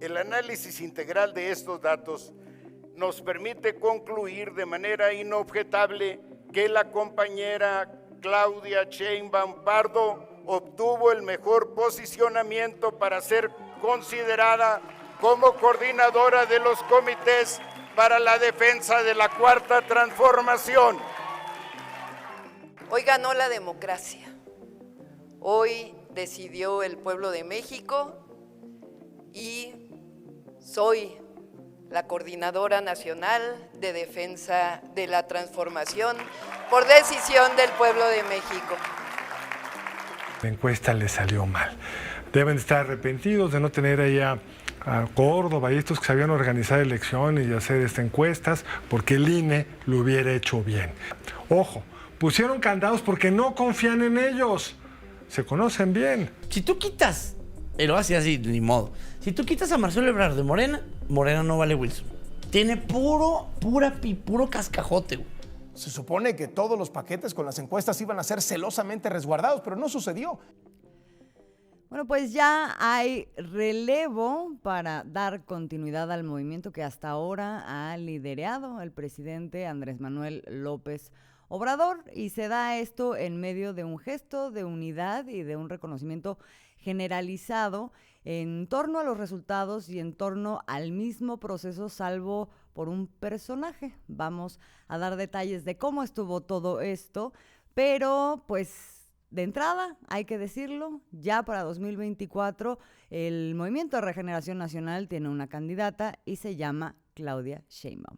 El análisis integral de estos datos nos permite concluir de manera inobjetable que la compañera Claudia Sheinbaum Pardo obtuvo el mejor posicionamiento para ser considerada como coordinadora de los comités para la defensa de la Cuarta Transformación. Hoy ganó la democracia. Hoy decidió el pueblo de México y soy la Coordinadora Nacional de Defensa de la Transformación por decisión del pueblo de México. La encuesta les salió mal. Deben estar arrepentidos de no tener allá a Córdoba y estos que sabían organizar elecciones y hacer encuestas, porque el INE lo hubiera hecho bien. Ojo, pusieron candados porque no confían en ellos. Se conocen bien. Si tú quitas, pero así, ni modo. Si tú quitas a Marcelo Ebrard de Morena, Morena no vale Wilson. Tiene puro cascajote, güey. Se supone que todos los paquetes con las encuestas iban a ser celosamente resguardados, pero no sucedió. Bueno, pues ya hay relevo para dar continuidad al movimiento que hasta ahora ha liderado el presidente Andrés Manuel López Obrador, y se da esto en medio de un gesto de unidad y de un reconocimiento generalizado en torno a los resultados y en torno al mismo proceso, salvo por un personaje. Vamos a dar detalles de cómo estuvo todo esto, pero pues de entrada, hay que decirlo, ya para 2024 el Movimiento de Regeneración Nacional tiene una candidata y se llama Claudia Sheinbaum.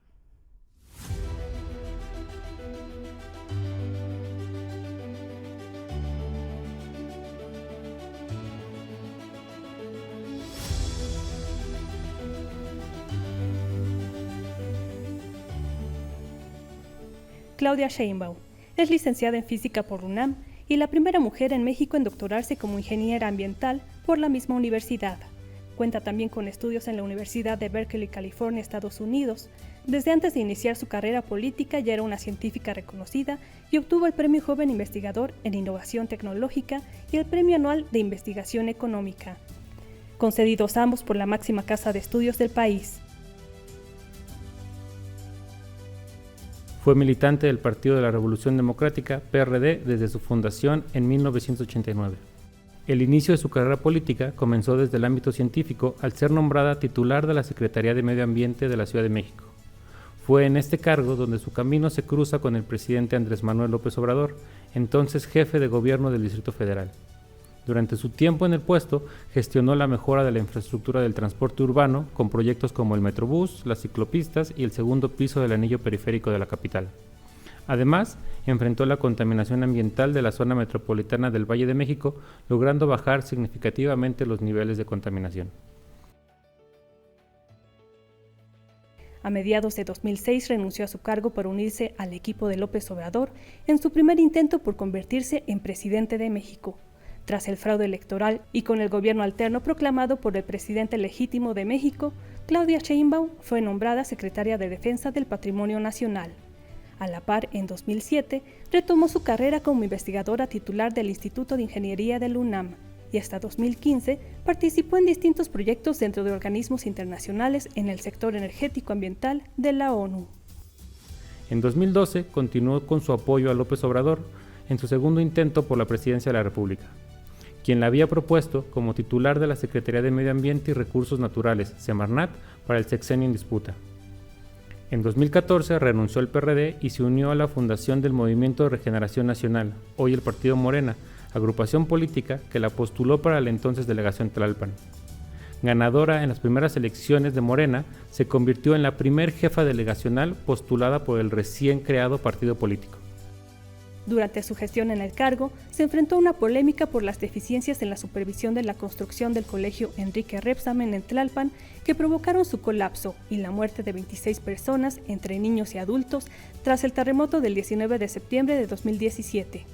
Claudia Sheinbaum es licenciada en Física por UNAM y la primera mujer en México en doctorarse como ingeniera ambiental por la misma universidad. Cuenta también con estudios en la Universidad de Berkeley, California, Estados Unidos. Desde antes de iniciar su carrera política ya era una científica reconocida y obtuvo el Premio Joven Investigador en Innovación Tecnológica y el Premio Anual de Investigación Económica, concedidos ambos por la máxima casa de estudios del país. Fue militante del Partido de la Revolución Democrática, PRD, desde su fundación en 1989. El inicio de su carrera política comenzó desde el ámbito científico al ser nombrada titular de la Secretaría de Medio Ambiente de la Ciudad de México. Fue en este cargo donde su camino se cruza con el presidente Andrés Manuel López Obrador, entonces jefe de gobierno del Distrito Federal. Durante su tiempo en el puesto, gestionó la mejora de la infraestructura del transporte urbano con proyectos como el Metrobús, las ciclopistas y el segundo piso del anillo periférico de la capital. Además, enfrentó la contaminación ambiental de la zona metropolitana del Valle de México, logrando bajar significativamente los niveles de contaminación. A mediados de 2006 renunció a su cargo para unirse al equipo de López Obrador en su primer intento por convertirse en presidente de México. Tras el fraude electoral y con el gobierno alterno proclamado por el presidente legítimo de México, Claudia Sheinbaum fue nombrada secretaria de Defensa del Patrimonio Nacional. A la par, en 2007, retomó su carrera como investigadora titular del Instituto de Ingeniería del UNAM y hasta 2015 participó en distintos proyectos dentro de organismos internacionales en el sector energético ambiental de la ONU. En 2012 continuó con su apoyo a López Obrador en su segundo intento por la presidencia de la República, quien la había propuesto como titular de la Secretaría de Medio Ambiente y Recursos Naturales, Semarnat, para el sexenio en disputa. En 2014 renunció al PRD y se unió a la fundación del Movimiento de Regeneración Nacional, hoy el Partido Morena, agrupación política que la postuló para la entonces delegación Tlalpan. Ganadora en las primeras elecciones de Morena, se convirtió en la primer jefa delegacional postulada por el recién creado partido político. Durante su gestión en el cargo, se enfrentó a una polémica por las deficiencias en la supervisión de la construcción del colegio Enrique Rebsamen en Tlalpan, que provocaron su colapso y la muerte de 26 personas, entre niños y adultos, tras el terremoto del 19 de septiembre de 2017.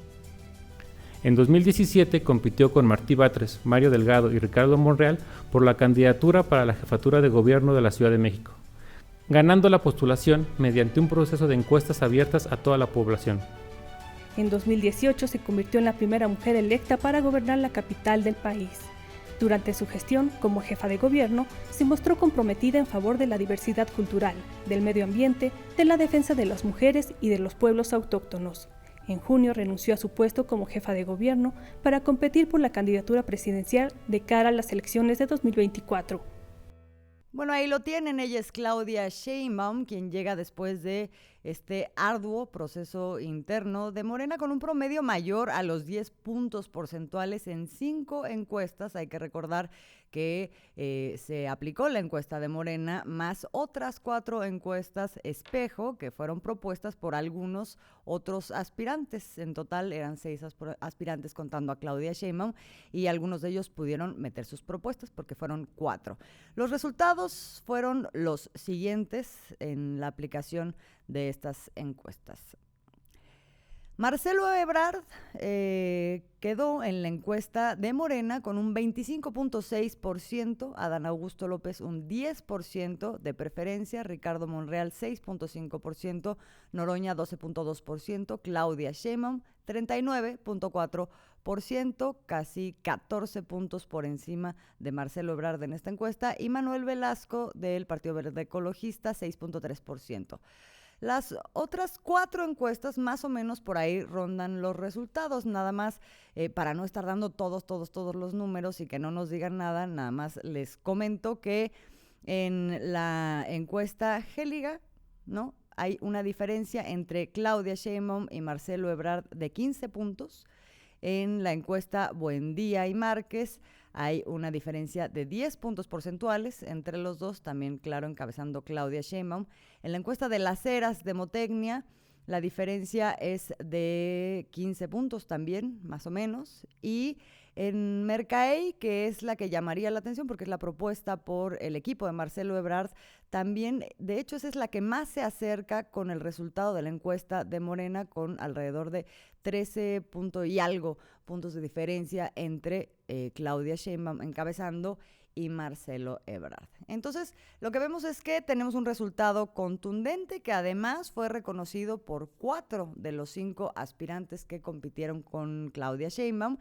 En 2017 compitió con Martí Batres, Mario Delgado y Ricardo Monreal por la candidatura para la jefatura de gobierno de la Ciudad de México, ganando la postulación mediante un proceso de encuestas abiertas a toda la población. En 2018 se convirtió en la primera mujer electa para gobernar la capital del país. Durante su gestión como jefa de gobierno, se mostró comprometida en favor de la diversidad cultural, del medio ambiente, de la defensa de las mujeres y de los pueblos autóctonos. En junio renunció a su puesto como jefa de gobierno para competir por la candidatura presidencial de cara a las elecciones de 2024. Bueno, ahí lo tienen, ella es Claudia Sheinbaum, quien llega después de este arduo proceso interno de Morena con un promedio mayor a los 10 puntos porcentuales en 5 encuestas. Hay que recordar que se aplicó la encuesta de Morena más otras 4 encuestas espejo que fueron propuestas por algunos otros aspirantes. En total eran 6 aspirantes contando a Claudia Sheinbaum y algunos de ellos pudieron meter sus propuestas porque fueron 4. Los resultados fueron los siguientes en la aplicación de estas encuestas. Marcelo Ebrard quedó en la encuesta de Morena con un 25.6%, Adán Augusto López un 10% de preferencia, Ricardo Monreal 6.5%, Noroña 12.2%, Claudia Sheinbaum 39.4%, casi 14 puntos por encima de Marcelo Ebrard en esta encuesta, y Manuel Velasco del Partido Verde Ecologista 6.3%. Las otras 4 encuestas más o menos por ahí rondan los resultados, nada más para no estar dando todos los números y que no nos digan nada, nada más les comento que en la encuesta Géliga, ¿no?, hay una diferencia entre Claudia Sheinbaum y Marcelo Ebrard de 15 puntos. En la encuesta Buendía y Márquez hay una diferencia de 10 puntos porcentuales entre los dos, también claro encabezando Claudia Sheinbaum. En la encuesta de Las Heras de Motecnia la diferencia es de 15 puntos también, más o menos. Y en Mercaey, que es la que llamaría la atención porque es la propuesta por el equipo de Marcelo Ebrard, también, de hecho, esa es la que más se acerca con el resultado de la encuesta de Morena, con alrededor de 13 puntos y algo puntos de diferencia entre Claudia Sheinbaum encabezando y Marcelo Ebrard. Entonces, lo que vemos es que tenemos un resultado contundente que además fue reconocido por 4 de los 5 aspirantes que compitieron con Claudia Sheinbaum.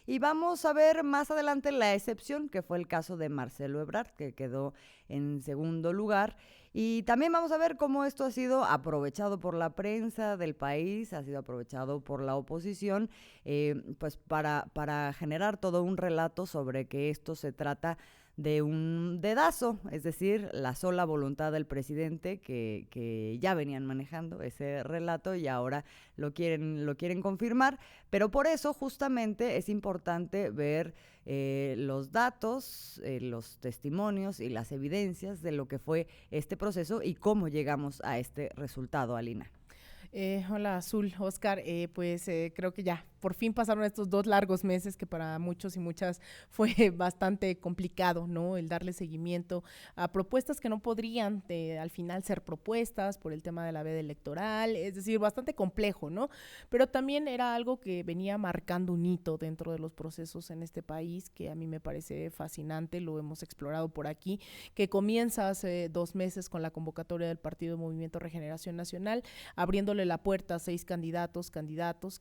Y vamos a ver más adelante la excepción, que fue el caso de Marcelo Ebrard, que quedó en segundo lugar. Y también vamos a ver cómo esto ha sido aprovechado por la prensa del país, ha sido aprovechado por la oposición, pues para generar todo un relato sobre que esto se trata de un dedazo, es decir, la sola voluntad del presidente que ya venían manejando ese relato y ahora lo quieren confirmar, pero por eso justamente es importante ver los datos, los testimonios y las evidencias de lo que fue este proceso y cómo llegamos a este resultado, Alina. Hola, Azul, Oscar, creo que ya por fin pasaron estos 2 largos meses que para muchos y muchas fue bastante complicado, ¿no? El darle seguimiento a propuestas que no podrían al final ser propuestas por el tema de la veda electoral, es decir, bastante complejo, ¿no? Pero también era algo que venía marcando un hito dentro de los procesos en este país, que a mí me parece fascinante, lo hemos explorado por aquí, que comienza hace 2 meses con la convocatoria del Partido Movimiento Regeneración Nacional, abriéndole la puerta a 6 candidatos,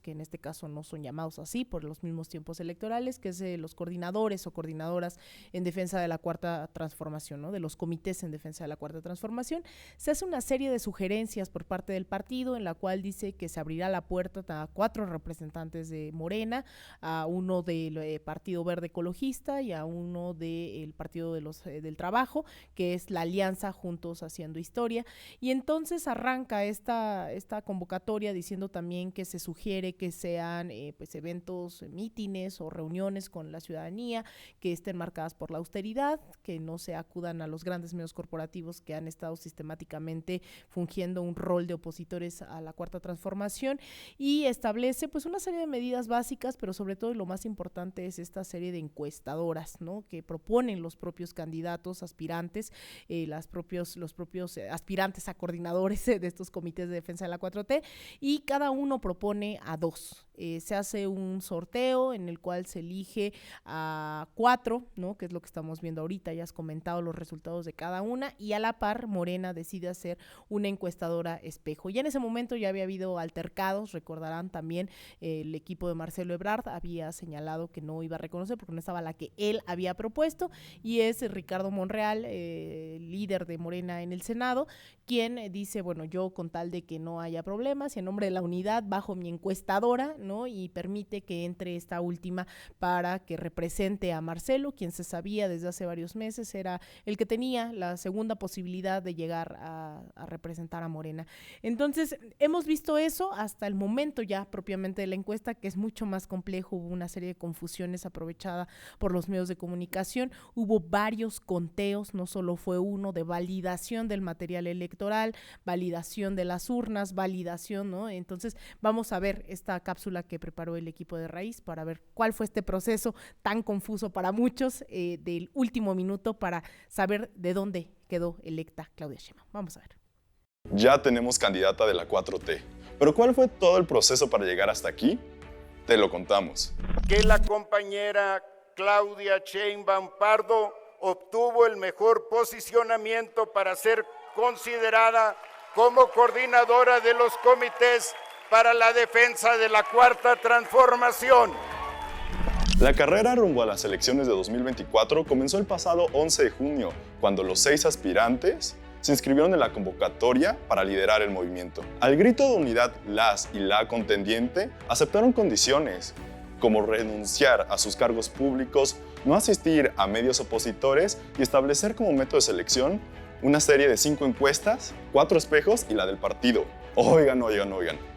que en este caso no son llamados así por los mismos tiempos electorales, que es los coordinadores o coordinadoras en defensa de la Cuarta Transformación, ¿no? De los comités en defensa de la Cuarta Transformación. Se hace una serie de sugerencias por parte del partido en la cual dice que se abrirá la puerta a 4 representantes de Morena, a uno del Partido Verde Ecologista y a uno del Partido del Trabajo, que es la alianza Juntos Haciendo Historia. Y entonces arranca esta convocatoria diciendo también que se sugiere que sean eventos, mítines o reuniones con la ciudadanía que estén marcadas por la austeridad, que no se acudan a los grandes medios corporativos que han estado sistemáticamente fungiendo un rol de opositores a la Cuarta Transformación, y establece pues una serie de medidas básicas, pero sobre todo lo más importante es esta serie de encuestadoras, ¿no?, que proponen los propios candidatos aspirantes, los propios aspirantes a coordinadores de estos comités de defensa de la 4T, y cada uno propone a 2. se hace un sorteo en el cual se elige a 4, ¿no? Que es lo que estamos viendo ahorita, ya has comentado los resultados de cada una, y a la par Morena decide hacer una encuestadora espejo. Ya en ese momento ya había habido altercados, recordarán también el equipo de Marcelo Ebrard había señalado que no iba a reconocer porque no estaba la que él había propuesto, y es Ricardo Monreal, líder de Morena en el Senado, quien dice, bueno, yo con tal de que no haya problemas y en nombre de la unidad bajo mi encuestadora, ¿no? Y permite que entre esta última para que represente a Marcelo, quien se sabía desde hace varios meses era el que tenía la segunda posibilidad de llegar a representar a Morena. Entonces, hemos visto eso hasta el momento ya propiamente de la encuesta, que es mucho más complejo. Hubo una serie de confusiones aprovechada por los medios de comunicación, hubo varios conteos, no solo fue uno, de validación del material electoral, validación de las urnas, validación, ¿no? Entonces, vamos a ver esta cápsula que preparó el equipo de Raíz para ver cuál fue este proceso tan confuso para muchos del último minuto para saber de dónde quedó electa Claudia Sheinbaum. Vamos a ver. Ya tenemos candidata de la 4T, pero ¿cuál fue todo el proceso para llegar hasta aquí? Te lo contamos. Que la compañera Claudia Sheinbaum Pardo obtuvo el mejor posicionamiento para ser considerada como coordinadora de los comités para la defensa de la Cuarta Transformación. La carrera rumbo a las elecciones de 2024 comenzó el pasado 11 de junio, cuando los 6 aspirantes se inscribieron en la convocatoria para liderar el movimiento. Al grito de unidad, las y la contendiente aceptaron condiciones, como renunciar a sus cargos públicos, no asistir a medios opositores y establecer como método de selección una serie de 5 encuestas, 4 espejos y la del partido. Oigan,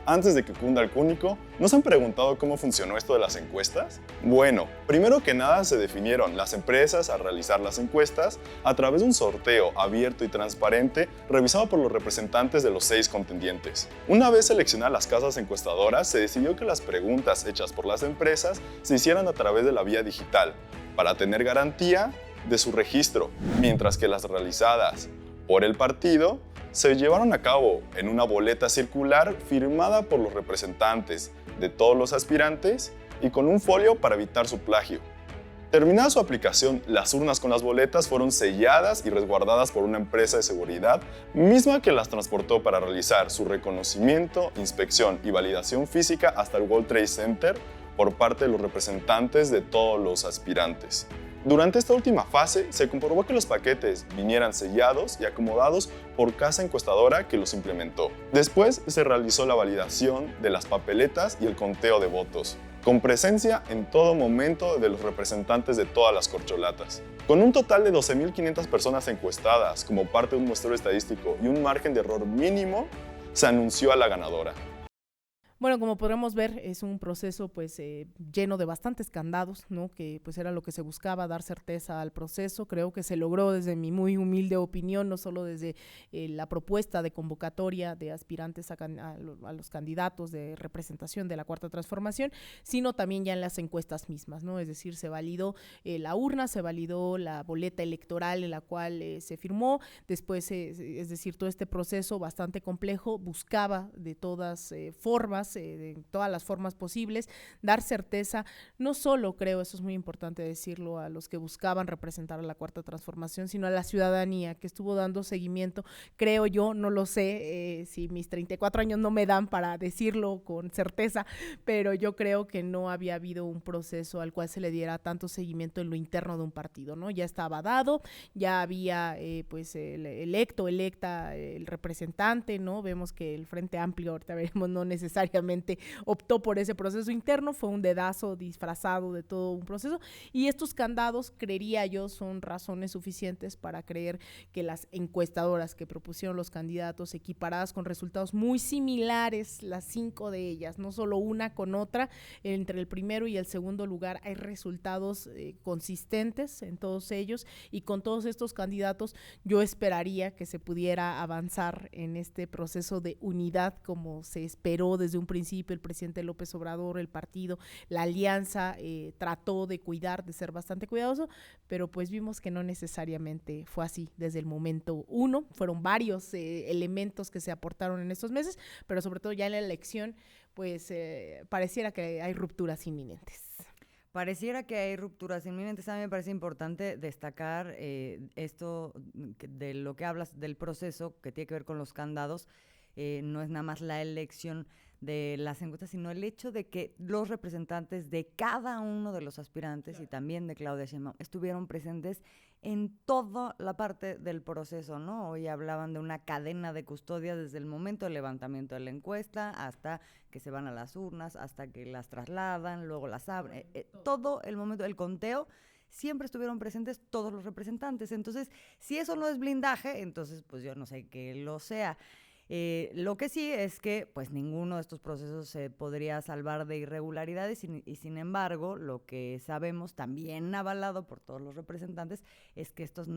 antes de que cunda el cúnico, ¿no se han preguntado cómo funcionó esto de las encuestas? Bueno, primero que nada se definieron las empresas a realizar las encuestas a través de un sorteo abierto y transparente revisado por los representantes de los 6 contendientes. Una vez seleccionadas las casas encuestadoras, se decidió que las preguntas hechas por las empresas se hicieran a través de la vía digital, para tener garantía de su registro, mientras que las realizadas por el partido se llevaron a cabo en una boleta circular firmada por los representantes de todos los aspirantes y con un folio para evitar su plagio. Terminada su aplicación, las urnas con las boletas fueron selladas y resguardadas por una empresa de seguridad, misma que las transportó para realizar su reconocimiento, inspección y validación física hasta el World Trade Center por parte de los representantes de todos los aspirantes. Durante esta última fase, se comprobó que los paquetes vinieran sellados y acomodados por casa encuestadora que los implementó. Después se realizó la validación de las papeletas y el conteo de votos, con presencia en todo momento de los representantes de todas las corcholatas. Con un total de 12.500 personas encuestadas como parte de un muestreo estadístico y un margen de error mínimo, se anunció a la ganadora. Bueno, como podremos ver, es un proceso pues lleno de bastantes candados, ¿no? Que pues era lo que se buscaba, dar certeza al proceso. Creo que se logró desde mi muy humilde opinión, no solo desde la propuesta de convocatoria de aspirantes a los candidatos de representación de la Cuarta Transformación, sino también ya en las encuestas mismas, ¿no? Es decir, se validó la urna, se validó la boleta electoral en la cual se firmó, después, es decir, todo este proceso bastante complejo buscaba de todas formas, de todas las formas posibles, dar certeza, no solo, creo, eso es muy importante decirlo, a los que buscaban representar a la Cuarta Transformación, sino a la ciudadanía que estuvo dando seguimiento, creo yo, no lo sé, si mis 34 años no me dan para decirlo con certeza, pero yo creo que no había habido un proceso al cual se le diera tanto seguimiento en lo interno de un partido, ¿no? Ya estaba dado, ya había pues el electa, el representante, ¿no? Vemos que el Frente Amplio, ahorita veremos, no necesariamente optó por ese proceso interno, fue un dedazo disfrazado de todo un proceso, y estos candados, creería yo, son razones suficientes para creer que las encuestadoras que propusieron los candidatos equiparadas con resultados muy similares, las 5 de ellas, no solo una con otra, entre el primero y el segundo lugar hay resultados consistentes en todos ellos, y con todos estos candidatos yo esperaría que se pudiera avanzar en este proceso de unidad como se esperó desde un principio el presidente López Obrador, el partido, la alianza trató de cuidar, de ser bastante cuidadoso, pero pues vimos que no necesariamente fue así desde el momento uno. Fueron varios elementos que se aportaron en estos meses, pero sobre todo ya en la elección, pues pareciera que hay rupturas inminentes. Pareciera que hay rupturas inminentes. A mí me parece importante destacar esto de lo que hablas del proceso que tiene que ver con los candados. No es nada más la elección de las encuestas, sino el hecho de que los representantes de cada uno de los aspirantes y también de Claudia Sheinbaum estuvieron presentes en toda la parte del proceso, ¿no? Hoy hablaban de una cadena de custodia desde el momento del levantamiento de la encuesta hasta que se van a las urnas, hasta que las trasladan, luego las abren, todo el momento del conteo. Siempre estuvieron presentes todos los representantes. Entonces, si eso no es blindaje, entonces pues yo no sé qué lo sea. Lo que sí es que pues ninguno de estos procesos se podría salvar de irregularidades y sin embargo lo que sabemos, también avalado por todos los representantes, es que estas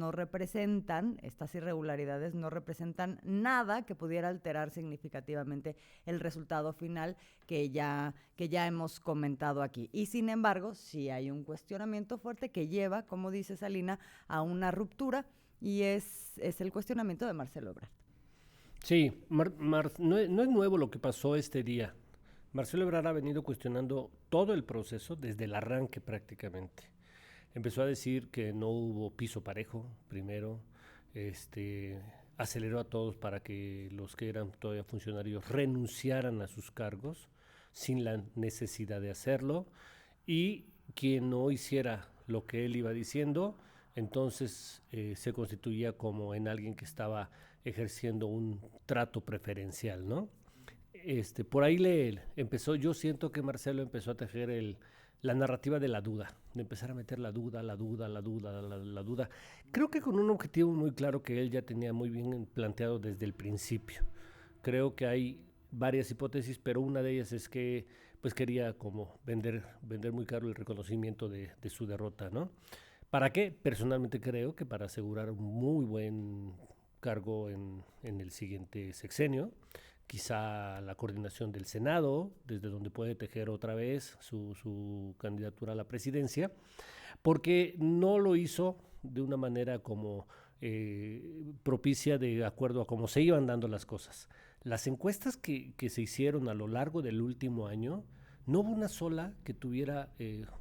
irregularidades no representan nada que pudiera alterar significativamente el resultado final que ya hemos comentado aquí. Y sin embargo, sí hay un cuestionamiento fuerte que lleva, como dice Salina, a una ruptura y es el cuestionamiento de Marcelo Ebrard. Sí, no es nuevo lo que pasó este día. Marcelo Ebrard ha venido cuestionando todo el proceso desde el arranque prácticamente. Empezó a decir que no hubo piso parejo, primero, aceleró a todos para que los que eran todavía funcionarios renunciaran a sus cargos sin la necesidad de hacerlo, y quien no hiciera lo que él iba diciendo, entonces se constituía como en alguien que estaba ejerciendo un trato preferencial, ¿no? Por ahí empezó, yo siento que Marcelo empezó a tejer la narrativa de la duda, de empezar a meter la duda. Creo que con un objetivo muy claro que él ya tenía muy bien planteado desde el principio. Creo que hay varias hipótesis, pero una de ellas es que pues quería como vender muy caro el reconocimiento de su derrota, ¿no? ¿Para qué? Personalmente creo que para asegurar un muy buen cargo en el siguiente sexenio, quizá la coordinación del Senado, desde donde puede tejer otra vez su candidatura a la presidencia, porque no lo hizo de una manera como propicia de acuerdo a cómo se iban dando las cosas. Las encuestas que se hicieron a lo largo del último año, no hubo una sola que tuviera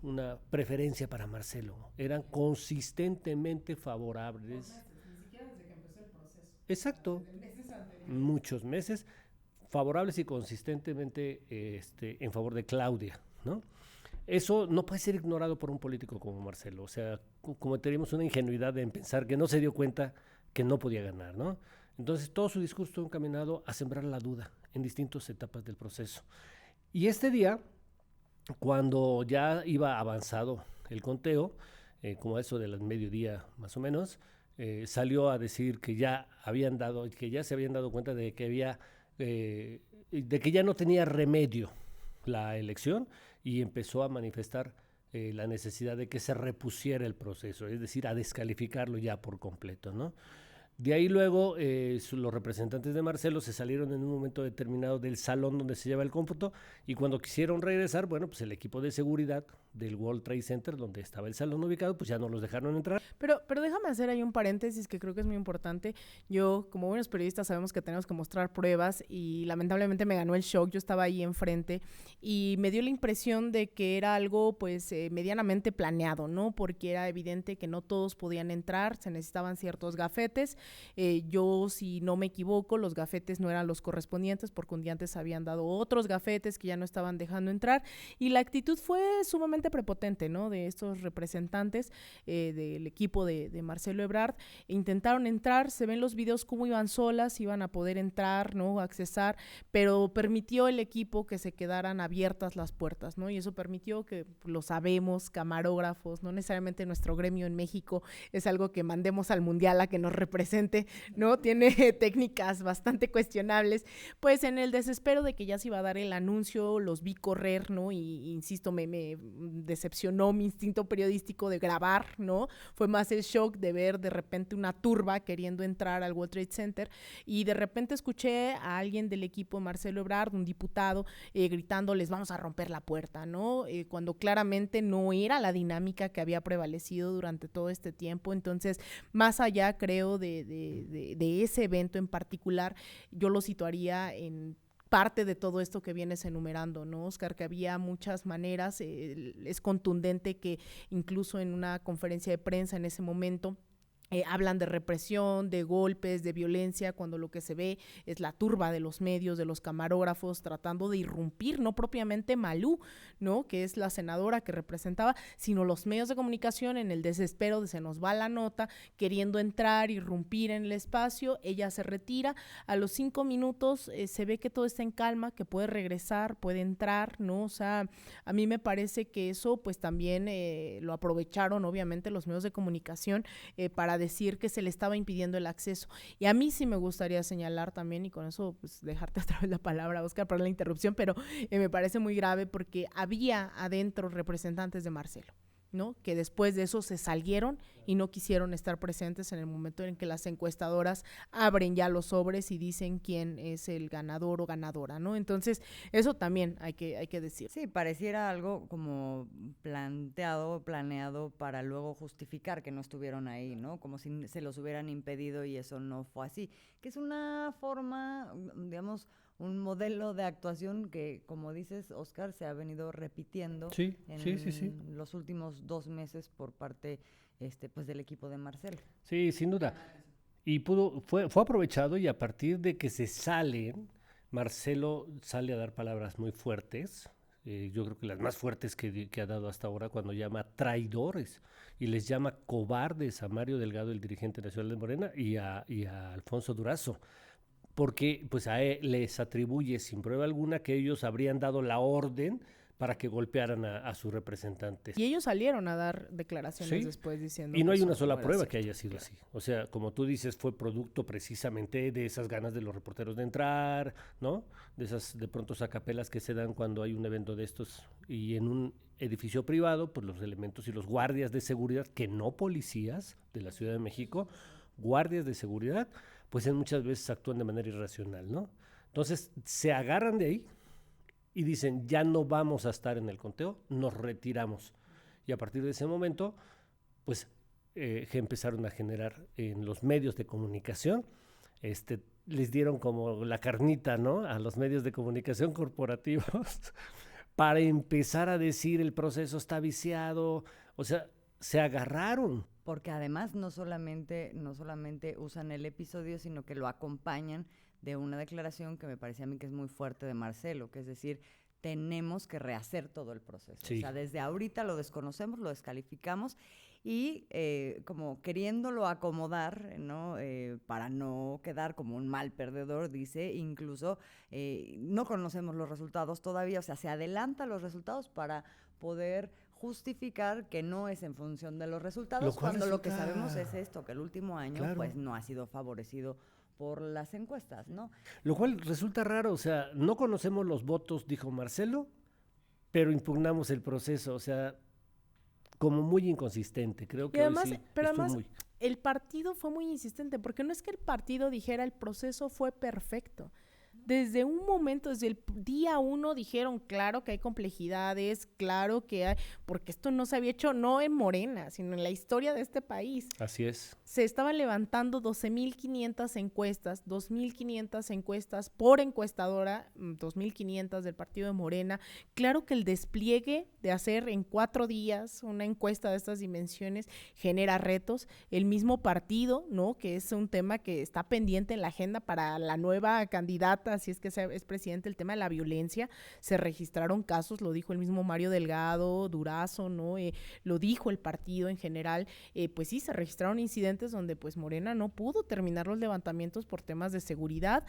una preferencia para Marcelo. Eran consistentemente favorables. Ni siquiera desde que empezó el proceso. Exacto. Muchos meses favorables y consistentemente en favor de Claudia, ¿no? Eso no puede ser ignorado por un político como Marcelo. O sea, cometeríamos una ingenuidad en pensar que no se dio cuenta que no podía ganar, ¿no? Entonces, todo su discurso estuvo encaminado a sembrar la duda en distintas etapas del proceso. Y este día, cuando ya iba avanzado el conteo, como eso de las mediodía más o menos, salió a decir que ya se habían dado cuenta de que de que ya no tenía remedio la elección, y empezó a manifestar la necesidad de que se repusiera el proceso, es decir, a descalificarlo ya por completo, ¿no? De ahí luego los representantes de Marcelo se salieron en un momento determinado del salón donde se lleva el cómputo, y cuando quisieron regresar, bueno, pues el equipo de seguridad del World Trade Center, donde estaba el salón ubicado, pues ya no los dejaron entrar. Pero déjame hacer ahí un paréntesis que creo que es muy importante. Yo, como buenos periodistas, sabemos que tenemos que mostrar pruebas y lamentablemente me ganó el shock. Yo estaba ahí enfrente y me dio la impresión de que era algo pues medianamente planeado, ¿no? Porque era evidente que no todos podían entrar, se necesitaban ciertos gafetes. Yo, si no me equivoco, los gafetes no eran los correspondientes porque un día antes habían dado otros gafetes que ya no estaban dejando entrar, y la actitud fue sumamente prepotente, ¿no? De estos representantes del equipo de Marcelo Ebrard. Intentaron entrar, se ven los videos cómo iban solas, iban a poder entrar, ¿no? Accesar, pero permitió el equipo que se quedaran abiertas las puertas, ¿no? Y eso permitió que, lo sabemos, camarógrafos, no necesariamente nuestro gremio en México es algo que mandemos al mundial a que nos represente, ¿no? Tiene técnicas bastante cuestionables. Pues en el desespero de que ya se iba a dar el anuncio, los vi correr, ¿no? Y insisto, me decepcionó mi instinto periodístico de grabar, ¿no? Fue más el shock de ver de repente una turba queriendo entrar al World Trade Center, y de repente escuché a alguien del equipo de Marcelo Ebrard, un diputado, gritando, les vamos a romper la puerta, ¿no? Cuando claramente no era la dinámica que había prevalecido durante todo este tiempo. Entonces, más allá, creo, de ese evento en particular, yo lo situaría en parte de todo esto que vienes enumerando, ¿no, Oscar? Que había muchas maneras, es contundente que incluso en una conferencia de prensa en ese momento hablan de represión, de golpes, de violencia, cuando lo que se ve es la turba de los medios, de los camarógrafos, tratando de irrumpir, no propiamente Malú, ¿no?, que es la senadora que representaba, sino los medios de comunicación en el desespero de se nos va la nota, queriendo entrar, irrumpir en el espacio. Ella se retira, a los 5 minutos se ve que todo está en calma, que puede regresar, puede entrar, ¿no? O sea, a mí me parece que eso pues también lo aprovecharon obviamente los medios de comunicación para decir que se le estaba impidiendo el acceso. Y a mí sí me gustaría señalar también, y con eso pues dejarte otra vez la palabra, Oscar, para la interrupción, pero me parece muy grave porque había adentro representantes de Marcelo, ¿no?, que después de eso se salieron y no quisieron estar presentes en el momento en que las encuestadoras abren ya los sobres y dicen quién es el ganador o ganadora, ¿no? Entonces, eso también hay que decir. Sí, pareciera algo como planeado para luego justificar que no estuvieron ahí, ¿no? Como si se los hubieran impedido y eso no fue así. Que es una forma, digamos, un modelo de actuación que, como dices, Oscar, se ha venido repitiendo en los últimos 2 meses por parte pues del equipo de Marcelo. Sí, sin duda. Y fue aprovechado, y a partir de que se salen, Marcelo sale a dar palabras muy fuertes, yo creo que las más fuertes que ha dado hasta ahora, cuando llama traidores y les llama cobardes a Mario Delgado, el dirigente nacional de Morena, y a Alfonso Durazo, porque pues a él les atribuye sin prueba alguna que ellos habrían dado la orden para que golpearan a sus representantes. Y ellos salieron a dar declaraciones después diciendo... Y no hay una sola prueba que haya sido así. O sea, como tú dices, fue producto precisamente de esas ganas de los reporteros de entrar, ¿no? De esas de pronto sacapelas que se dan cuando hay un evento de estos, y en un edificio privado, pues los elementos y los guardias de seguridad, que no policías de la Ciudad de México, guardias de seguridad, pues muchas veces actúan de manera irracional, ¿no? Entonces, se agarran de ahí y dicen, ya no vamos a estar en el conteo, nos retiramos. Y a partir de ese momento, pues empezaron a generar en los medios de comunicación, les dieron como la carnita, ¿no?, a los medios de comunicación corporativos para empezar a decir el proceso está viciado. O sea, se agarraron. Porque además no solamente usan el episodio, sino que lo acompañan de una declaración que me parece a mí que es muy fuerte de Marcelo, que es decir, tenemos que rehacer todo el proceso. Sí. O sea, desde ahorita lo desconocemos, lo descalificamos y como queriéndolo acomodar, ¿no? Para no quedar como un mal perdedor, dice, incluso no conocemos los resultados todavía, o sea, se adelanta los resultados para poder justificar que no es en función de los resultados, cuando lo que sabemos es esto, que el último año pues no ha sido favorecido por las encuestas, ¿no? Lo cual resulta raro, o sea, no conocemos los votos, dijo Marcelo, pero impugnamos el proceso, o sea, como muy inconsistente, creo que y además, hoy sí pero además el partido fue muy insistente, porque no es que el partido dijera el proceso fue perfecto. Desde un momento, desde el día 1 dijeron, claro que hay complejidades, claro que hay, porque esto no se había hecho no en Morena, sino en la historia de este país. Así es. Se estaban levantando 12,500 encuestas, 2,500 encuestas por encuestadora, 2,500 del partido de Morena. Claro que el despliegue de hacer en 4 días una encuesta de estas dimensiones genera retos. El mismo partido, ¿no?, que es un tema que está pendiente en la agenda para la nueva candidata, si es que es presidente, el tema de la violencia. Se registraron casos, lo dijo el mismo Mario Delgado, Durazo, ¿no? Lo dijo el partido en general. Pues sí, se registraron incidentes donde pues Morena no pudo terminar los levantamientos por temas de seguridad.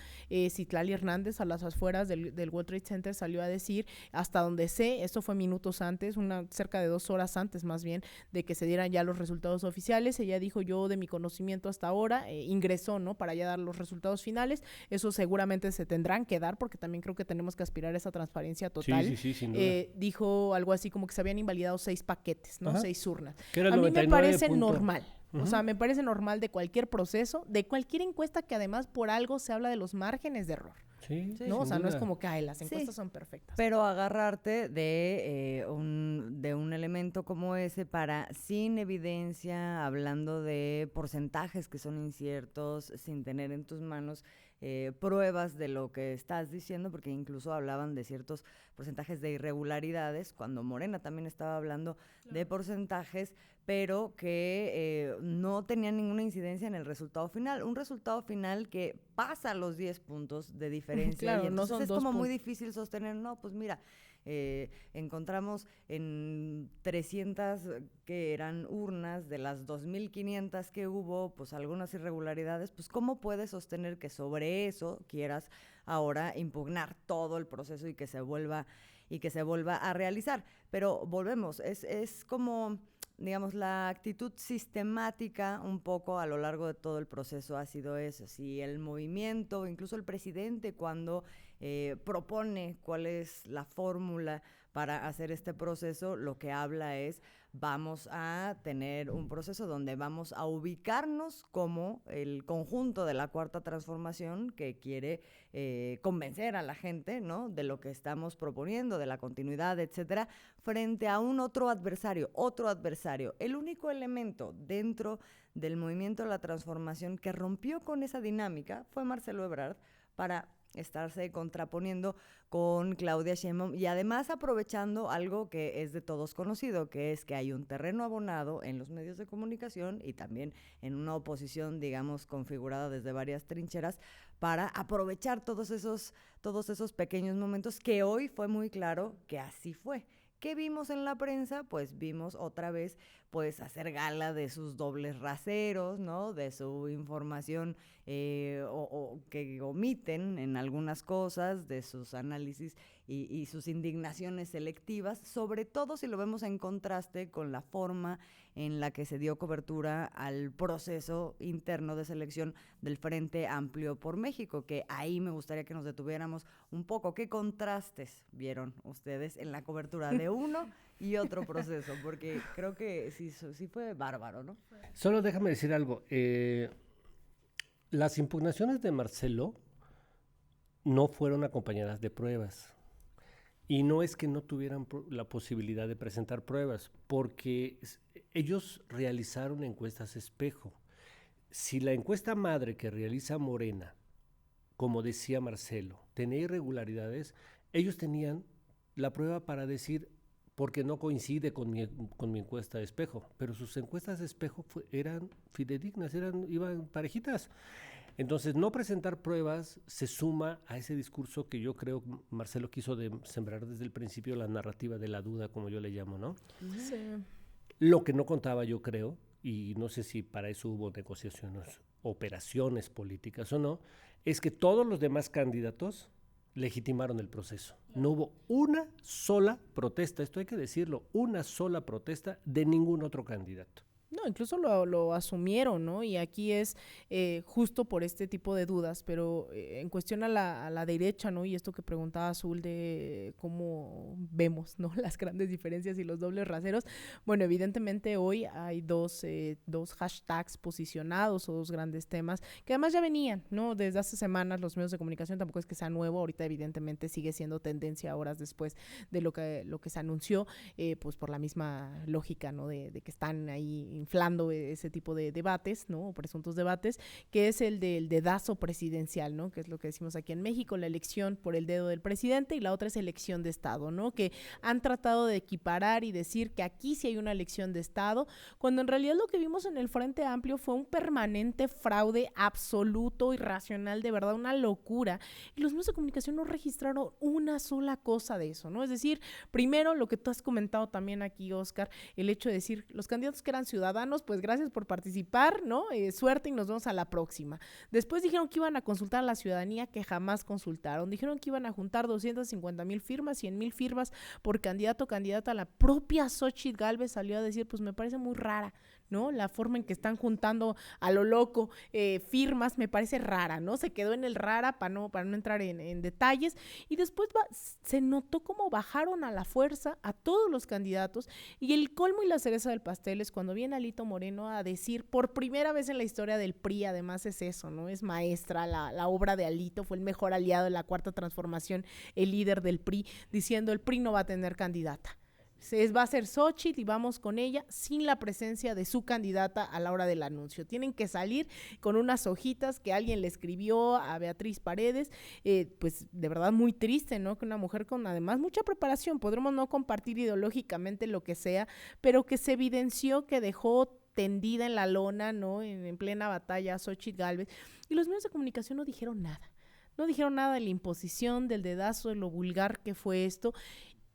Citlali Hernández a las afueras del World Trade Center salió a decir, hasta donde sé, esto fue minutos antes, cerca de 2 horas antes más bien, de que se dieran ya los resultados oficiales. Ella dijo, yo de mi conocimiento hasta ahora, ingresó, ¿no?, para ya dar los resultados finales. Eso seguramente se tendrán que dar, porque también creo que tenemos que aspirar a esa transparencia total. Sí, sin duda. Dijo algo así como que se habían invalidado 6 paquetes, ¿no? 6 urnas. Que era a mí me parece 99 normal. O sea, me parece normal de cualquier proceso, de cualquier encuesta que además por algo se habla de los márgenes de error. Sí, ¿no? O sea, no es duda. como que las encuestas son perfectas. Pero agarrarte de un elemento como ese para, sin evidencia, hablando de porcentajes que son inciertos, sin tener en tus manos pruebas de lo que estás diciendo, porque incluso hablaban de ciertos porcentajes de irregularidades, cuando Morena también estaba hablando de porcentajes, pero que no tenían ninguna incidencia en el resultado final. Un resultado final que pasa los 10 puntos de diferencia. Claro, y entonces no son es 2 como muy puntos. difícil sostener, no, pues mira, encontramos en 300 que eran urnas, de las 2.500 que hubo, pues algunas irregularidades, pues ¿cómo puedes sostener que sobre eso quieras ahora impugnar todo el proceso y que se vuelva a realizar? Pero volvemos, es como, digamos, la actitud sistemática un poco a lo largo de todo el proceso ha sido eso. Si el movimiento, incluso el presidente, cuando propone cuál es la fórmula para hacer este proceso, lo que habla es: vamos a tener un proceso donde vamos a ubicarnos como el conjunto de la Cuarta Transformación que quiere convencer a la gente, ¿no?, de lo que estamos proponiendo, de la continuidad, etcétera, frente a un otro adversario. El único elemento dentro del movimiento de la transformación que rompió con esa dinámica fue Marcelo Ebrard, para estarse contraponiendo con Claudia Sheinbaum y además aprovechando algo que es de todos conocido, que es que hay un terreno abonado en los medios de comunicación y también en una oposición, digamos, configurada desde varias trincheras, para aprovechar todos esos pequeños momentos, que hoy fue muy claro que así fue. ¿Qué vimos en la prensa? Pues vimos otra vez, pues, hacer gala de sus dobles raseros, ¿no?, de su información o que omiten en algunas cosas, de sus análisis y sus indignaciones selectivas, sobre todo si lo vemos en contraste con la forma en la que se dio cobertura al proceso interno de selección del Frente Amplio por México, que ahí me gustaría que nos detuviéramos un poco. ¿Qué contrastes vieron ustedes en la cobertura de uno y otro proceso? Porque creo que sí fue bárbaro, ¿no? Solo déjame decir algo. Las impugnaciones de Marcelo no fueron acompañadas de pruebas. Y no es que no tuvieran la posibilidad de presentar pruebas, porque ellos realizaron encuestas espejo. Si la encuesta madre que realiza Morena, como decía Marcelo, tenía irregularidades, ellos tenían la prueba para decir, porque no coincide con mi encuesta de espejo, pero sus encuestas de espejo eran fidedignas, iban parejitas. Entonces, no presentar pruebas se suma a ese discurso que yo creo Marcelo quiso sembrar desde el principio, la narrativa de la duda, como yo le llamo, ¿no? Sí. Lo que no contaba, yo creo, y no sé si para eso hubo negociaciones, operaciones políticas o no, es que todos los demás candidatos legitimaron el proceso. No hubo una sola protesta, esto hay que decirlo, una sola protesta de ningún otro candidato. No, incluso lo asumieron, ¿no? Y aquí es justo por este tipo de dudas, pero en cuestión a la derecha, ¿no? Y esto que preguntaba Azul de cómo vemos, ¿no?, las grandes diferencias y los dobles raseros. Bueno, evidentemente hoy hay dos hashtags posicionados o 2 grandes temas que además ya venían, ¿no?, desde hace semanas. Los medios de comunicación tampoco es que sea nuevo, ahorita evidentemente sigue siendo tendencia horas después de lo que se anunció, pues por la misma lógica, ¿no?, de que están ahí inflando ese tipo de debates, ¿no?, o presuntos debates, que es el del dedazo presidencial, ¿no?, que es lo que decimos aquí en México, la elección por el dedo del presidente, y la otra es elección de Estado, ¿no?, que han tratado de equiparar y decir que aquí sí hay una elección de Estado, cuando en realidad lo que vimos en el Frente Amplio fue un permanente fraude absoluto, irracional, de verdad, una locura, y los medios de comunicación no registraron una sola cosa de eso, ¿no? Es decir, primero, lo que tú has comentado también aquí, Oscar, el hecho de decir, los candidatos que eran ciudadanos, pues gracias por participar, ¿no? Suerte y nos vemos a la próxima. Después dijeron que iban a consultar a la ciudadanía, que jamás consultaron. Dijeron que iban a juntar 250,000 firmas, 100,000 firmas por candidato o candidata. La propia Xóchitl Gálvez salió a decir, pues me parece muy rara, ¿no? La forma en que están juntando a lo loco firmas me parece rara, ¿no? Se quedó en el rara para no entrar en detalles, y después se notó cómo bajaron a la fuerza a todos los candidatos, y el colmo y la cereza del pastel es cuando viene Alito Moreno a decir, por primera vez en la historia del PRI, además es eso, ¿no? Es maestra la obra de Alito, fue el mejor aliado de la Cuarta Transformación, el líder del PRI, diciendo el PRI no va a tener candidata. Va a ser Xóchitl y vamos con ella sin la presencia de su candidata a la hora del anuncio. Tienen que salir con unas hojitas que alguien le escribió a Beatriz Paredes, pues de verdad muy triste, ¿no? Que una mujer con además mucha preparación, podremos no compartir ideológicamente lo que sea, pero que se evidenció que dejó tendida en la lona, ¿no? En plena batalla a Xóchitl Gálvez, y los medios de comunicación no dijeron nada. No dijeron nada de la imposición, del dedazo, de lo vulgar que fue esto,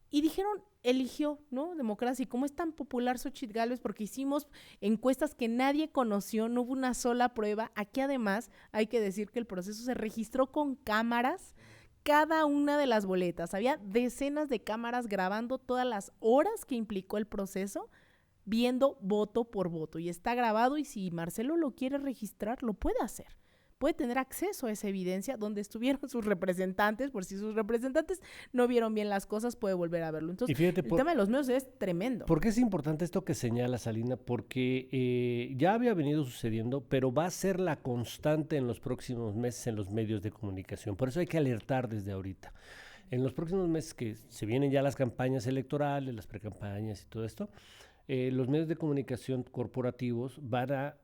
y dijeron, eligió, ¿no? Democracia. ¿Y cómo es tan popular Xóchitl Gálvez? Porque hicimos encuestas que nadie conoció, no hubo una sola prueba. Aquí además hay que decir que el proceso se registró con cámaras, cada una de las boletas. Había decenas de cámaras grabando todas las horas que implicó el proceso, viendo voto por voto. Y está grabado, y si Marcelo lo quiere registrar, lo puede hacer. Puede tener acceso a esa evidencia donde estuvieron sus representantes, por si sus representantes no vieron bien las cosas, puede volver a verlo. Entonces, fíjate, el tema de los medios es tremendo. ¿Por qué es importante esto que señala Salina? Porque ya había venido sucediendo, pero va a ser la constante en los próximos meses en los medios de comunicación. Por eso hay que alertar desde ahorita. En los próximos meses que se vienen ya las campañas electorales, las precampañas y todo esto, los medios de comunicación corporativos van a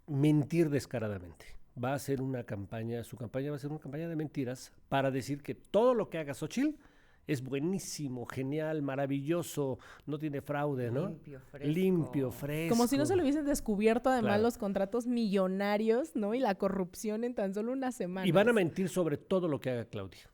mentir descaradamente. Va a ser una campaña, su campaña va a ser una campaña de mentiras para decir que todo lo que haga Xóchitl es buenísimo, genial, maravilloso, no tiene fraude, ¿no? Limpio, fresco. Como si no se lo hubiesen descubierto además los contratos millonarios, ¿no? Y la corrupción en tan solo una semana. Y van a mentir sobre todo lo que haga Claudia.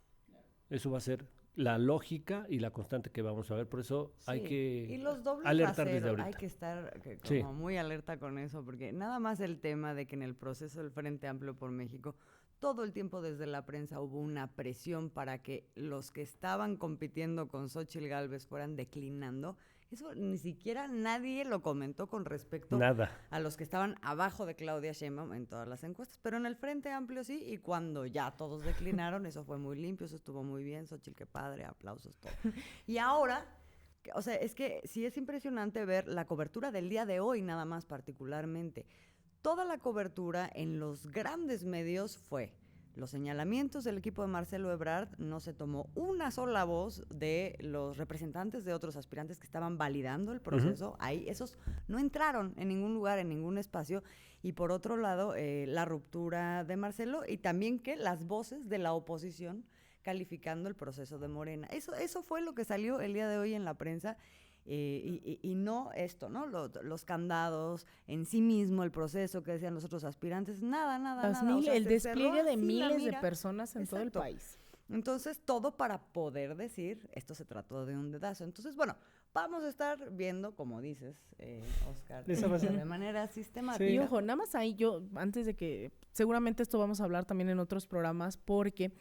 Eso va a ser la lógica y la constante que vamos a ver, por eso hay que alertar desde ahorita. Hay que estar como muy alerta con eso, porque nada más el tema de que en el proceso del Frente Amplio por México, todo el tiempo desde la prensa hubo una presión para que los que estaban compitiendo con Xóchitl Gálvez fueran declinando. Eso ni siquiera nadie lo comentó con respecto a los que estaban abajo de Claudia Sheinbaum en todas las encuestas, pero en el Frente Amplio sí, y cuando ya todos declinaron, eso fue muy limpio, eso estuvo muy bien, Xóchitl, qué padre, aplausos, todo. Y ahora, o sea, es que sí es impresionante ver la cobertura del día de hoy nada más particularmente. Toda la cobertura en los grandes medios fue los señalamientos del equipo de Marcelo Ebrard, no se tomó una sola voz de los representantes de otros aspirantes que estaban validando el proceso. Ahí esos no entraron en ningún lugar, en ningún espacio. Y por otro lado, la ruptura de Marcelo y también que las voces de la oposición calificando el proceso de Morena. Eso fue lo que salió el día de hoy en la prensa. Y no esto, ¿no? Los candados en sí mismo, el proceso que decían los otros aspirantes, nada. O sea, el despliegue de miles de personas en todo el país. Entonces, todo para poder decir, esto se trató de un dedazo. Entonces, bueno, vamos a estar viendo, como dices, Oscar, de manera sistemática. Sí. Y ojo, nada más ahí yo, antes de que, seguramente esto vamos a hablar también en otros programas, porque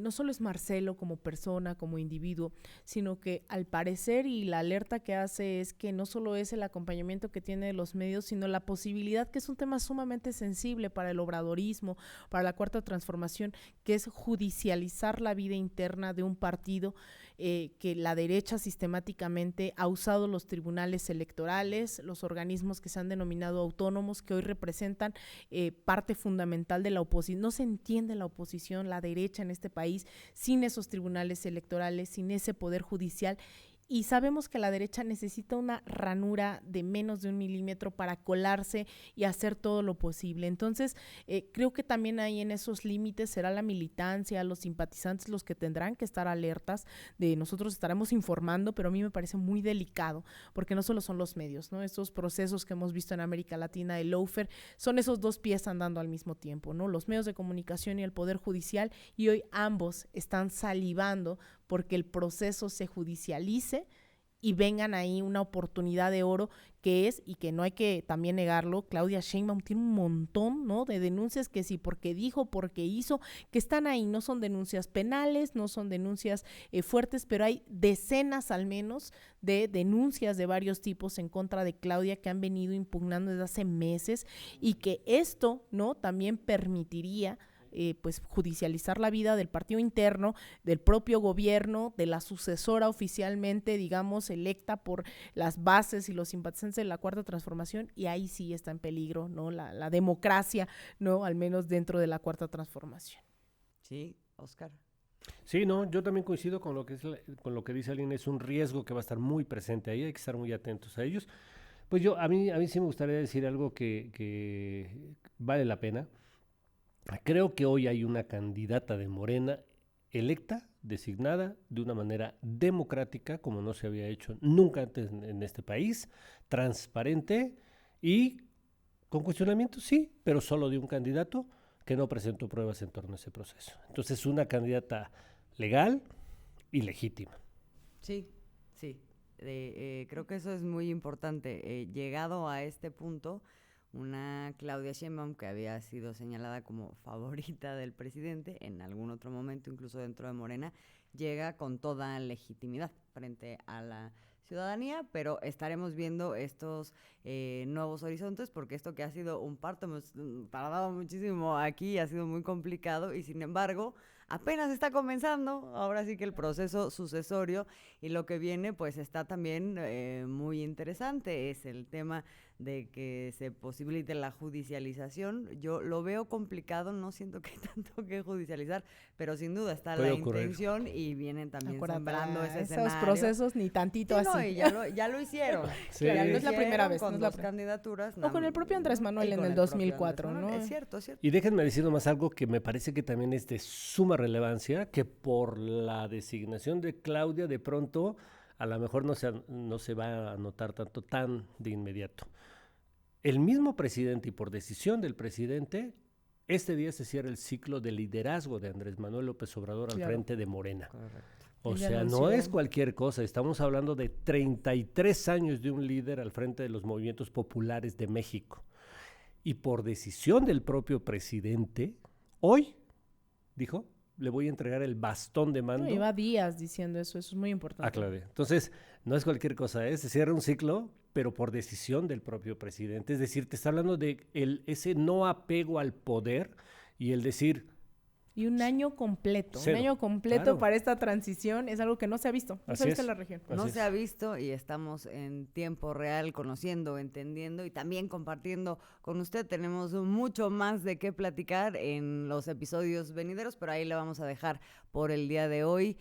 no solo es Marcelo como persona, como individuo, sino que al parecer, y la alerta que hace es que no solo es el acompañamiento que tiene de los medios, sino la posibilidad, que es un tema sumamente sensible para el obradorismo, para la Cuarta Transformación, que es judicializar la vida interna de un partido, que la derecha sistemáticamente ha usado los tribunales electorales, los organismos que se han denominado autónomos, que hoy representan parte fundamental de la oposición. No se entiende la oposición, la derecha en este país, sin esos tribunales electorales, sin ese poder judicial. Y sabemos que la derecha necesita una ranura de menos de 1 milímetro para colarse y hacer todo lo posible. Entonces, creo que también ahí en esos límites será la militancia, los simpatizantes los que tendrán que estar alertas. De nosotros estaremos informando, pero a mí me parece muy delicado, porque no solo son los medios, ¿no? Estos procesos que hemos visto en América Latina de lawfare son esos dos pies andando al mismo tiempo, ¿no? Los medios de comunicación y el Poder Judicial, y hoy ambos están salivando porque el proceso se judicialice y vengan ahí una oportunidad de oro que es, y que no hay que también negarlo, Claudia Sheinbaum tiene un montón, ¿no?, de denuncias que sí, porque dijo, porque hizo, que están ahí, no son denuncias penales, no son denuncias fuertes, pero hay decenas al menos de denuncias de varios tipos en contra de Claudia que han venido impugnando desde hace meses, y que esto, ¿no?, también permitiría pues judicializar la vida del partido interno, del propio gobierno, de la sucesora oficialmente, digamos, electa por las bases y los simpatizantes de la Cuarta Transformación, y ahí sí está en peligro, ¿no?, la democracia, ¿no?, al menos dentro de la Cuarta Transformación. Sí, Óscar. Sí, no, yo también coincido con lo que dice Aline, es un riesgo que va a estar muy presente ahí, hay que estar muy atentos a ellos. Pues a mí sí me gustaría decir algo que vale la pena. Creo que hoy hay una candidata de Morena electa, designada de una manera democrática, como no se había hecho nunca antes en este país, transparente y con cuestionamientos, sí, pero solo de un candidato que no presentó pruebas en torno a ese proceso. Entonces, una candidata legal y legítima. Sí, sí. Creo que eso es muy importante. Llegado a este punto, una Claudia Sheinbaum que había sido señalada como favorita del presidente en algún otro momento, incluso dentro de Morena, llega con toda legitimidad frente a la ciudadanía, pero estaremos viendo estos nuevos horizontes, porque esto que ha sido un parto, hemos tardado muchísimo aquí, ha sido muy complicado, y sin embargo apenas está comenzando ahora sí que el proceso sucesorio, y lo que viene pues está también muy interesante. Es el tema de que se posibilite la judicialización. Yo lo veo complicado, no siento que hay tanto que judicializar, pero sin duda está la intención, y vienen también sembrando ese esos escenario. Procesos ni tantito Sí, no, así. y ya lo hicieron. Sí. Claro, no es la primera vez. Con no es la dos candidaturas. O con el propio Andrés Manuel en el 2004, ¿no? Es cierto, es cierto. Y déjenme decir nomás algo que me parece que también es de suma relevancia, que por la designación de Claudia de pronto a lo mejor no se va a notar tanto tan de inmediato. El mismo presidente, y por decisión del presidente, este día se cierra el ciclo de liderazgo de Andrés Manuel López Obrador al frente de Morena. Correcto. O sea, no es cualquier cosa, estamos hablando de 33 años de un líder al frente de los movimientos populares de México. Y por decisión del propio presidente, hoy dijo, le voy a entregar el bastón de mando. No, lleva días diciendo eso es muy importante. A Claudia. Entonces, no es cualquier cosa, se cierra un ciclo, pero por decisión del propio presidente. Es decir, te está hablando de ese no apego al poder y el decir... Y un año completo, claro, para esta transición es algo que no se ha visto, no se ha visto en la región. No se ha visto, y estamos en tiempo real conociendo, entendiendo y también compartiendo con usted. Tenemos mucho más de qué platicar en los episodios venideros, pero ahí le vamos a dejar por el día de hoy.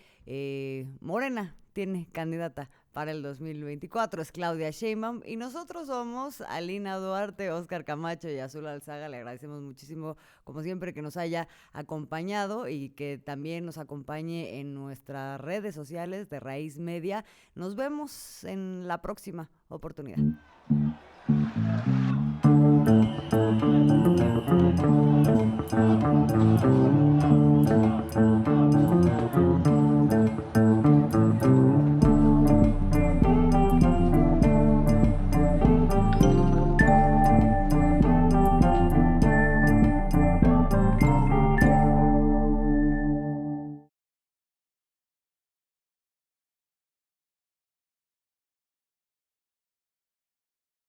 Morena tiene candidata para el 2024, es Claudia Sheinbaum, y nosotros somos Alina Duarte, Óscar Camacho y Azul Alzaga. Le agradecemos muchísimo, como siempre, que nos haya acompañado y que también nos acompañe en nuestras redes sociales de Raíz Media. Nos vemos en la próxima oportunidad.